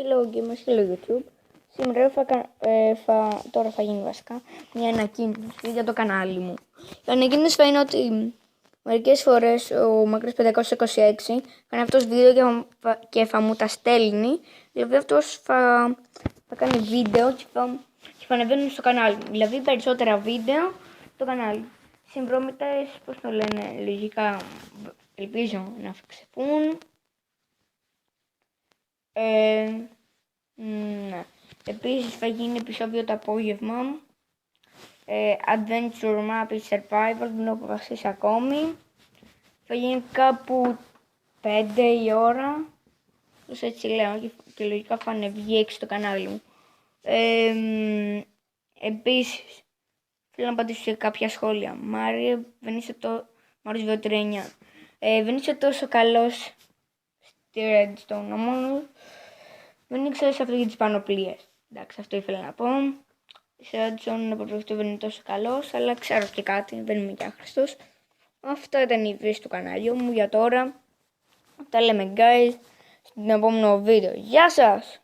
Hello gamers, hello YouTube. Σήμερα τώρα θα γίνει βασικά μια ανακοίνωση για το κανάλι μου. Η ανακοίνωση θα είναι ότι μερικές φορές ο Μακρός 526 κάνει αυτός βίντεο και θα μου τα στέλνει. Δηλαδή αυτός θα κάνει βίντεο και θα ανεβαίνουν στο κανάλι μου. Δηλαδή περισσότερα βίντεο στο κανάλι. Συμπρόμητες, πώς το λένε, λογικά ελπίζω να αυξηθούν. Ναι. Επίσης θα γίνει επεισόδιο το απόγευμα. Adventure Map Survival, δεν έχω αποφασίσει ακόμη. Θα γίνει κάπου 5 η ώρα. Όσο έτσι λέω και λογικά θα ανεβεί 6 στο κανάλι μου. Επίσης θέλω να απαντήσω σε κάποια σχόλια. Μάριο, δεν είσαι Μάριος 239. Δεν είσαι τόσο καλός στη Redstone, μόνο δεν ήξερες αυτό για τις πανοπλίες. Εντάξει, αυτό ήθελα να πω. Σε Redstone να προπληκτώ δεν είναι τόσο καλός, αλλά ξέρω και κάτι, δεν είμαι και άχρηστος. Αυτό ήταν η βίση του καναλιού μου για τώρα. Τα λέμε guys στην επόμενο βίντεο. Γεια σας!